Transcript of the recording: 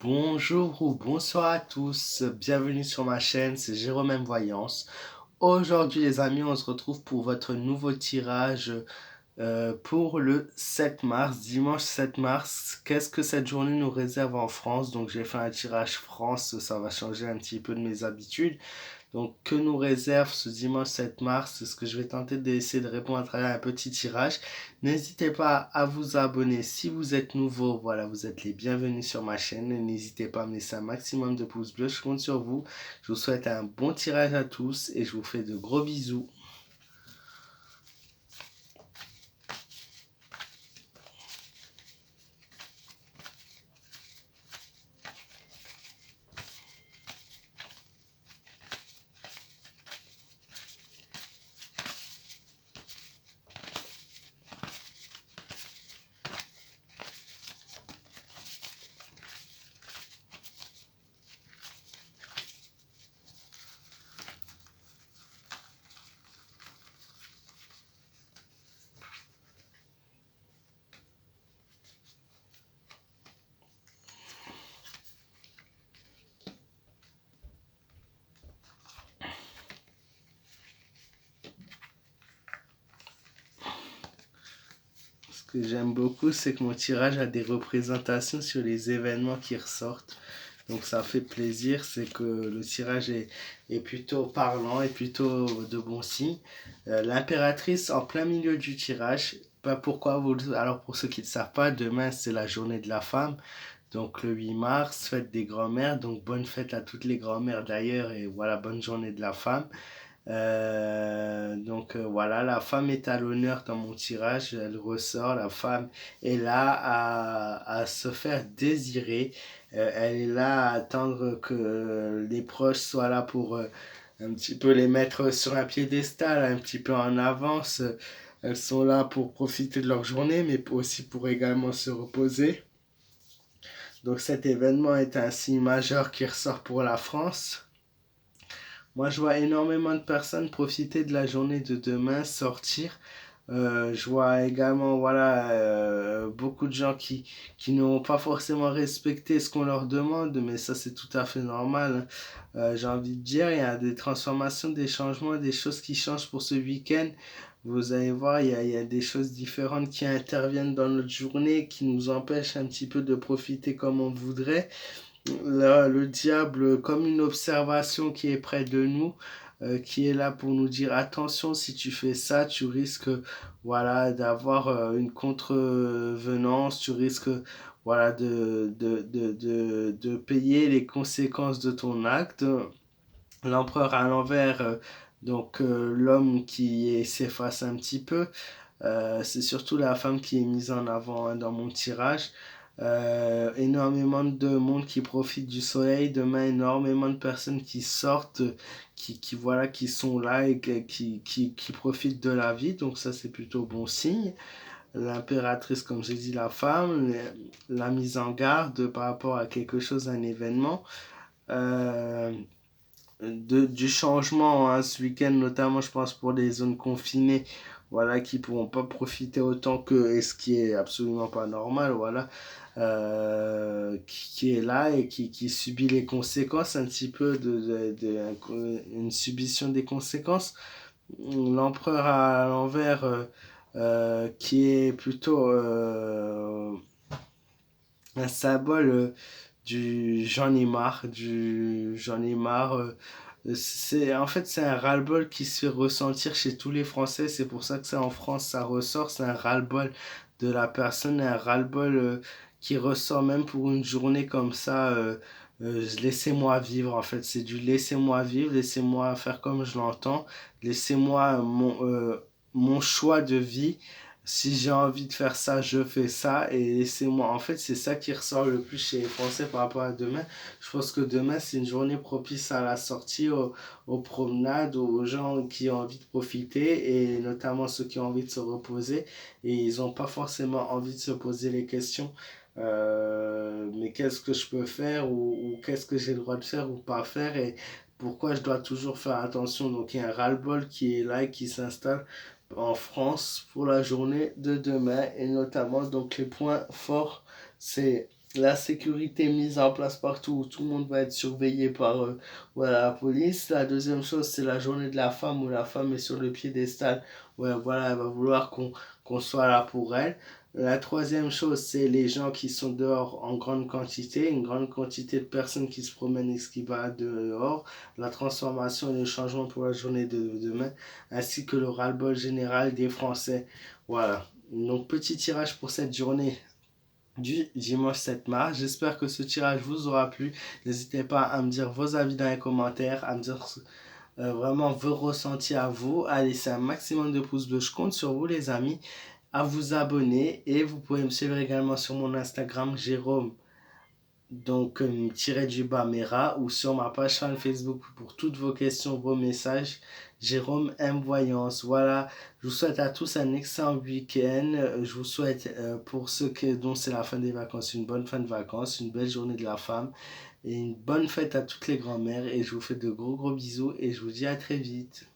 Bonjour ou bonsoir à tous, bienvenue sur ma chaîne, c'est Jérôme M. Voyance. Aujourd'hui les amis, on se retrouve pour votre nouveau tirage pour le 7 mars, dimanche 7 mars. Qu'est-ce que cette journée nous réserve en France? Donc j'ai fait un tirage France, ça va changer un petit peu de mes habitudes. Donc, que nous réserve ce dimanche 7 mars? C'est ce que je vais tenter d'essayer de répondre à travers un petit tirage. N'hésitez pas à vous abonner si vous êtes nouveau. Voilà, vous êtes les bienvenus sur ma chaîne. N'hésitez pas à me laisser un maximum de pouces bleus. Je compte sur vous. Je vous souhaite un bon tirage à tous et je vous fais de gros bisous. Ce que j'aime beaucoup, c'est que mon tirage a des représentations sur les événements qui ressortent. Donc ça fait plaisir, c'est que le tirage est plutôt parlant et plutôt de bon signe. L'impératrice en plein milieu du tirage. Pas pourquoi vous... Alors pour ceux qui ne savent pas, demain c'est la journée de la femme. Donc le 8 mars, fête des grands-mères. Donc bonne fête à toutes les grands-mères d'ailleurs et voilà, bonne journée de la femme. Voilà, la femme est à l'honneur dans mon tirage, elle ressort, la femme est là à se faire désirer, elle est là à attendre que les proches soient là pour un petit peu les mettre sur un piédestal, un petit peu en avance, elles sont là pour profiter de leur journée, mais aussi pour également se reposer. Donc cet événement est un signe majeur qui ressort pour la France. Moi, je vois énormément de personnes profiter de la journée de demain, sortir. Je vois également, voilà, beaucoup de gens qui n'ont pas forcément respecté ce qu'on leur demande, mais ça, c'est tout à fait normal, hein. J'ai envie de dire, il y a des transformations, des changements, des choses qui changent pour ce week-end. Vous allez voir, il y a des choses différentes qui interviennent dans notre journée, qui nous empêchent un petit peu de profiter comme on voudrait. Là, le diable, comme une observation qui est près de nous, qui est là pour nous dire attention, si tu fais ça, tu risques voilà, d'avoir une contrevenance, tu risques voilà, de payer les conséquences de ton acte. L'empereur à l'envers, l'homme qui s'efface un petit peu, c'est surtout la femme qui est mise en avant hein, dans mon tirage. Énormément de monde qui profite du soleil, demain énormément de personnes qui sortent, voilà, qui sont là et qui profitent de la vie, donc ça c'est plutôt bon signe. L'impératrice, comme j'ai dit, la femme, la mise en garde par rapport à quelque chose, un événement. Euh, du changement hein, ce week-end, notamment je pense pour les zones confinées, voilà, qui pourront pas profiter autant que, et ce qui est absolument pas normal, voilà, qui est là et qui subit les conséquences un petit peu une submission des conséquences. L'empereur à l'envers, qui est plutôt un symbole du j'en ai marre. C'est en fait c'est un ras-le-bol qui se fait ressentir chez tous les Français. C'est pour ça que ça en France ça ressort. C'est un ras-le-bol de la personne, un ras-le-bol qui ressort même pour une journée comme ça. Laissez-moi vivre en fait. C'est du laissez-moi vivre, laissez-moi faire comme je l'entends, laissez-moi mon choix de vie. Si j'ai envie de faire ça, je fais ça et laissez-moi. En fait, c'est ça qui ressort le plus chez les Français par rapport à demain. Je pense que demain, c'est une journée propice à la sortie, aux promenades, aux gens qui ont envie de profiter et notamment ceux qui ont envie de se reposer et ils n'ont pas forcément envie de se poser les questions. Mais qu'est-ce que je peux faire ou qu'est-ce que j'ai le droit de faire ou pas faire et pourquoi je dois toujours faire attention. Donc il y a un ras-le-bol qui est là et qui s'installe en France pour la journée de demain et notamment donc les points forts c'est la sécurité mise en place partout, tout le monde va être surveillé par voilà, la police. La deuxième chose, c'est la journée de la femme où la femme est sur le piédestal. Ouais, voilà, elle va vouloir qu'on soit là pour elle. La troisième chose, c'est les gens qui sont dehors en grande quantité, une grande quantité de personnes qui se promènent et qui va dehors, la transformation et le changement pour la journée de demain, ainsi que le ras-le-bol général des Français. Voilà. Donc petit tirage pour cette journée du dimanche 7 mars. J'espère que ce tirage vous aura plu. N'hésitez pas à me dire vos avis dans les commentaires, à me dire vraiment vos ressentis à vous, à laisser un maximum de pouces bleus. Je compte sur vous les amis, à vous abonner et vous pouvez me suivre également sur mon Instagram Jérôme donc tiré du bas Mera ou sur ma page fan Facebook pour toutes vos questions, vos messages. Jérôme M Voyance. Voilà, je vous souhaite à tous un excellent week-end. Je vous souhaite pour ceux dont c'est la fin des vacances, une bonne fin de vacances, une belle journée de la femme et une bonne fête à toutes les grand-mères. Et je vous fais de gros bisous et je vous dis à très vite.